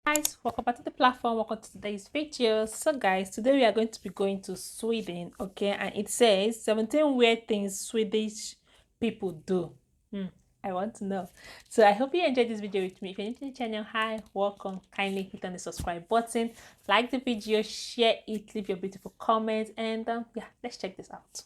Guys, welcome back to the platform. Welcome to today's video. So guys, today we are going to be going to Sweden, okay? And it says 17 weird things Swedish people do. I want to know. So I hope you enjoyed this video with me. If you're new to the channel, hi, welcome. Kindly hit on the subscribe button, like the video, share it, leave your beautiful comments, and yeah, let's check this out.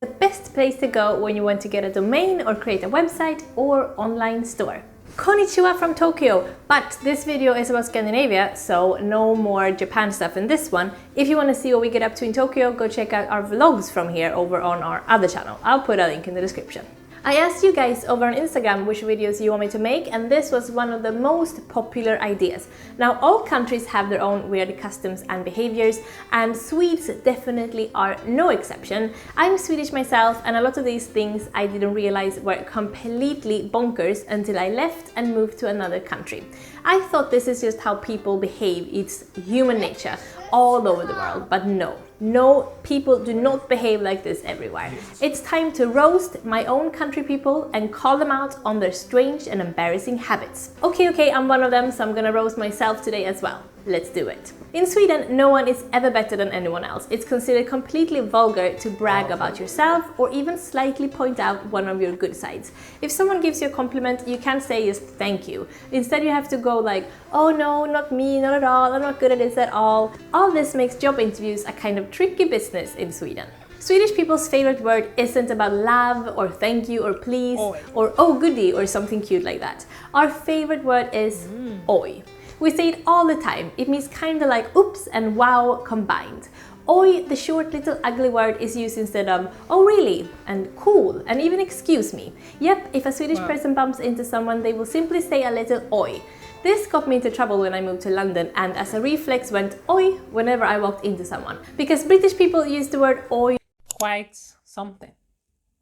The best place to go when you want to get a domain or create a website or online store. Konnichiwa from Tokyo, but this video is about Scandinavia, so no more Japan stuff in this one. If you want to see what we get up to in Tokyo, go check out our vlogs from here over on our other channel. I'll put a link in the description. I asked you guys over on Instagram which videos you want me to make, and this was one of the most popular ideas. Now, all countries have their own weird customs and behaviors, and Swedes definitely are no exception. I'm Swedish myself, and a lot of these things I didn't realize were completely bonkers until I left and moved to another country. I thought this is just how people behave, it's human nature all over the world, but no, people do not behave like this everywhere. It's time to roast my own country people and call them out on their strange and embarrassing habits. Okay, I'm one of them, so I'm gonna roast myself today as well. Let's do it. In Sweden, no one is ever better than anyone else. It's considered completely vulgar to brag about yourself or even slightly point out one of your good sides. If someone gives you a compliment, you can't say just thank you. Instead, you have to go like, oh no, not me, not at all, I'm not good at this at all. All this makes job interviews a kind of tricky business in Sweden. Swedish people's favorite word isn't about love or thank you or please or oh goody or something cute like that. Our favorite word is oj. We say it all the time. It means kinda like oops and wow combined. Oj, the short little ugly word, is used instead of oh really and cool and even excuse me. Yep, if a Swedish person bumps into someone, they will simply say a little oj. This got me into trouble when I moved to London, and as a reflex went oi whenever I walked into someone. Because British people use the word oi Quite something.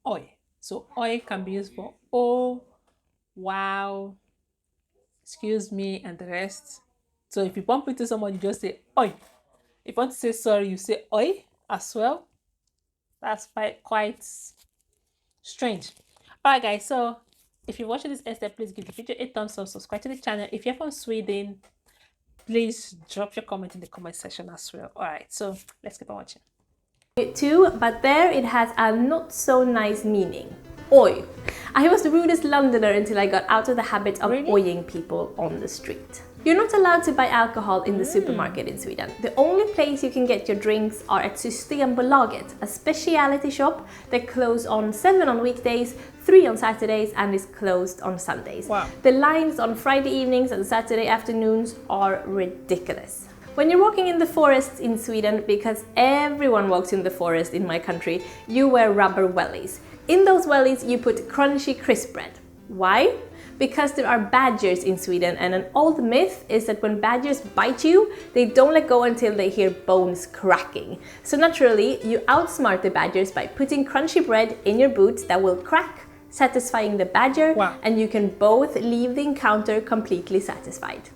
Oi. So oi can be used for oh, wow, excuse me, and the rest. So if you bump into someone, you just say oi. If you want to say sorry, you say oi as well. That's quite strange. Alright guys, so if you're watching this step, please give the video a thumbs up, subscribe to the channel. If you're from Sweden, please drop your comment in the comment section as well. Alright, so let's keep on watching. too, but there it has a not so nice meaning. Oi. I was the rudest Londoner until I got out of the habit of oying people on the street. You're not allowed to buy alcohol in the supermarket in Sweden. The only place you can get your drinks are at Systembolaget, a specialty shop that closes on 7 on weekdays, 3 on Saturdays, and is closed on Sundays. Wow. The lines on Friday evenings and Saturday afternoons are ridiculous. When you're walking in the forests in Sweden, because everyone walks in the forest in my country, you wear rubber wellies. In those wellies, you put crunchy crisp bread. Why? Because there are badgers in Sweden, and an old myth is that when badgers bite you, they don't let go until they hear bones cracking. So naturally, you outsmart the badgers by putting crunchy bread in your boots that will crack, satisfying the badger, and you can both leave the encounter completely satisfied.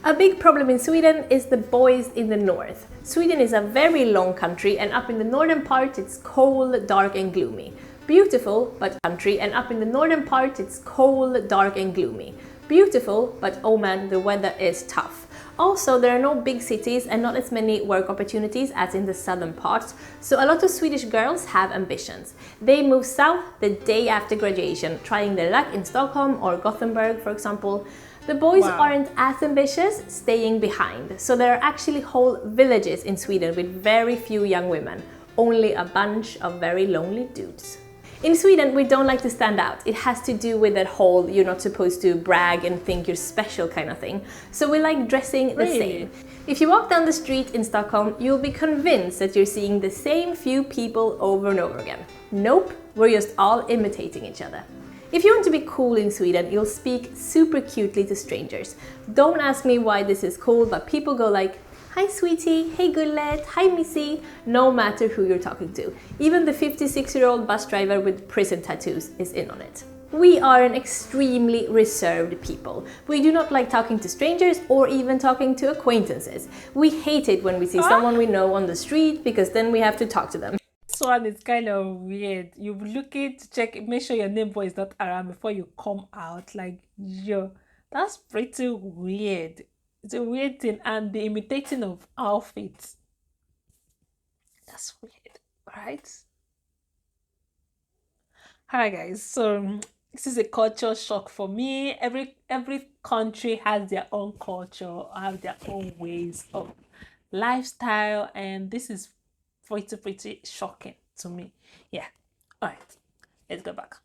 A big problem in Sweden is the boys in the north. Sweden is a very long country, and up in the northern part it's cold, dark and gloomy. Beautiful, but country, and up in the northern part it's cold, dark and gloomy. Beautiful, but oh man, the weather is tough. Also, there are no big cities and not as many work opportunities as in the southern parts, so a lot of Swedish girls have ambitions. They move south the day after graduation, trying their luck in Stockholm or Gothenburg, for example. The boys aren't as ambitious, staying behind. So there are actually whole villages in Sweden with very few young women, only a bunch of very lonely dudes. In Sweden, we don't like to stand out. It has to do with that whole you're not supposed to brag and think you're special kind of thing. So we like dressing the same. If you walk down the street in Stockholm, you'll be convinced that you're seeing the same few people over and over again. Nope, we're just all imitating each other. If you want to be cool in Sweden, you'll speak super cutely to strangers. Don't ask me why this is cool, but people go like, hi sweetie, hey gullet, hi missy, no matter who you're talking to. Even the 56-year-old bus driver with prison tattoos is in on it. We are an extremely reserved people. We do not like talking to strangers or even talking to acquaintances. We hate it when we see someone we know on the street because then we have to talk to them. This one is kind of weird. You look it, check, make sure your neighbor is not around before you come out. Like, yo, That's pretty weird. It's a weird thing, and the imitating of outfits. That's weird, right? Hi guys. So this is a culture shock for me. Every country has their own culture, have their own ways of lifestyle, and this is pretty shocking to me. Yeah. All right. Let's go back.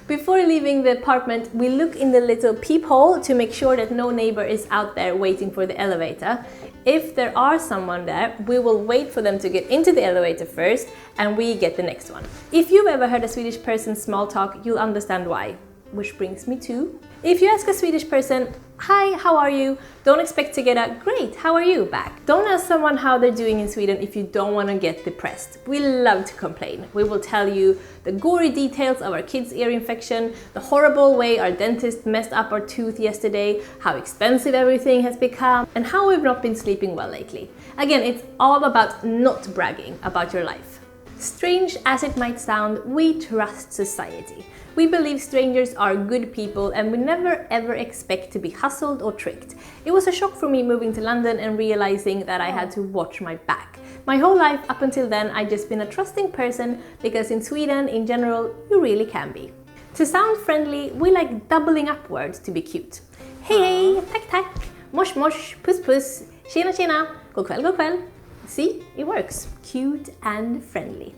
Before leaving the apartment, we look in the little peephole to make sure that no neighbor is out there waiting for the elevator. If there are someone there, we will wait for them to get into the elevator first and we get the next one. If you've ever heard a Swedish person small talk, you'll understand why. Which brings me to, if you ask a Swedish person, "Hi, how are you?" don't expect to get a "Great, how are you?" back. Don't ask someone how they're doing in Sweden if you don't want to get depressed. We love to complain. We will tell you the gory details of our kid's ear infection, the horrible way our dentist messed up our tooth yesterday, how expensive everything has become, and how we've not been sleeping well lately. Again, it's all about not bragging about your life. Strange as it might sound, we trust society. We believe strangers are good people and we never ever expect to be hustled or tricked. It was a shock for me moving to London and realizing that I had to watch my back. My whole life up until then I'd just been a trusting person because in Sweden in general you really can be. To sound friendly, we like doubling up words to be cute. Hej hej, tack tack, mosh mosh, puss puss, tjena tjena, god kväll god kväll. See, it works. Cute and friendly.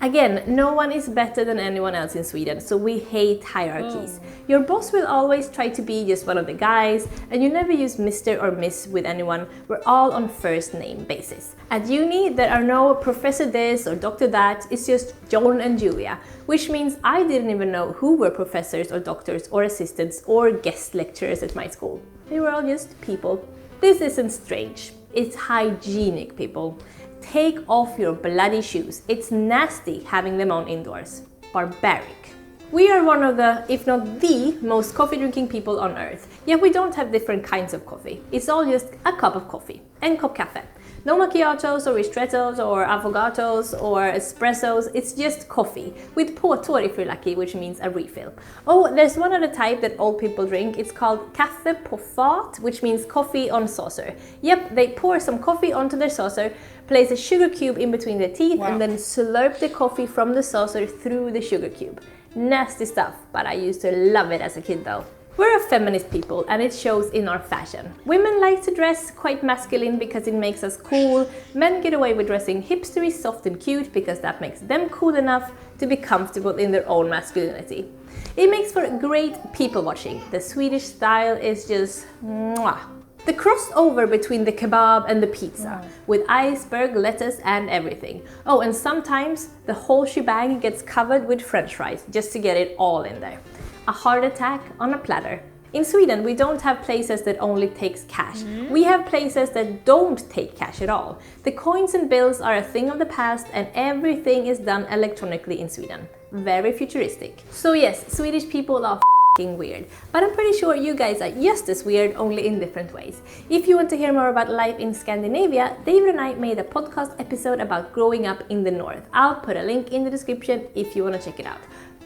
Again, no one is better than anyone else in Sweden, so we hate hierarchies. Your boss will always try to be just one of the guys, and you never use Mr. or Miss with anyone. We're all on first name basis. At uni, there are no Professor this or Doctor that, it's just John and Julia, which means I didn't even know who were professors or doctors or assistants or guest lecturers at my school. They were all just people. This isn't strange. It's hygienic, people. Take off your bloody shoes. It's nasty having them on indoors. Barbaric. We are one of the, if not the, most coffee drinking people on earth. Yet we don't have different kinds of coffee. It's all just a cup of coffee. En kopp kaffe. No macchiatos or ristrettos or affogatos or espressos, it's just coffee. With påtår if you're lucky, which means a refill. Oh, there's one other type that old people drink. It's called kaffe på fat, which means coffee on saucer. Yep, they pour some coffee onto their saucer, place a sugar cube in between their teeth, and then slurp the coffee from the saucer through the sugar cube. Nasty stuff, but I used to love it as a kid though. We're a feminist people and it shows in our fashion. Women like to dress quite masculine because it makes us cool. Men get away with dressing hipstery, soft and cute because that makes them cool enough to be comfortable in their own masculinity. It makes for great people watching. The Swedish style is just mwah. The crossover between the kebab and the pizza, with iceberg, lettuce and everything. Oh, and sometimes the whole shebang gets covered with french fries just to get it all in there. A heart attack on a platter. In Sweden, we don't have places that only takes cash. We have places that don't take cash at all. The coins and bills are a thing of the past and everything is done electronically in Sweden. Very futuristic. So yes, Swedish people are weird, but I'm pretty sure you guys are just as weird, only in different ways. If you want to hear more about life in Scandinavia, David and I made a podcast episode about growing up in the north. I'll put a link in the description if you want to check it out.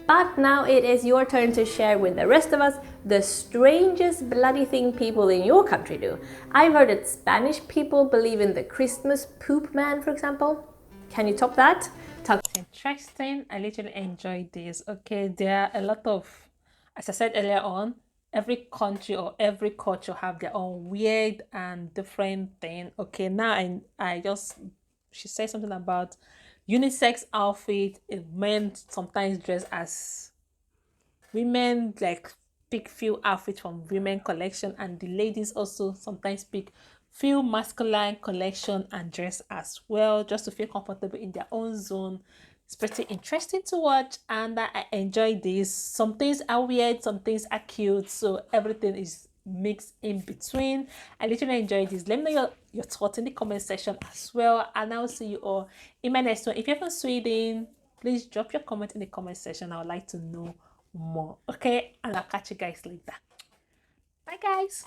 But now it is your turn to share with the rest of us the strangest bloody thing people in your country do. I've heard that Spanish people believe in the Christmas poop man, for example. Can you top that? Interesting. I literally enjoyed this. Okay, there are a lot of, as I said earlier on, every country or every culture have their own weird and different thing. Okay, now she said something about unisex outfit. Men sometimes dress as women, like pick few outfits from women collection, and the ladies also sometimes pick few masculine collection and dress as well, just to feel comfortable in their own zone. It's pretty interesting to watch and I enjoy this. Some things are weird, some things are cute, so everything is mixed in between. I literally enjoy this. Let me know your thoughts in the comment section as well, and I'll see you all in my next one. If you're from Sweden, please drop your comment in the comment section. I would like to know more. Okay, and I'll catch you guys later. Bye guys.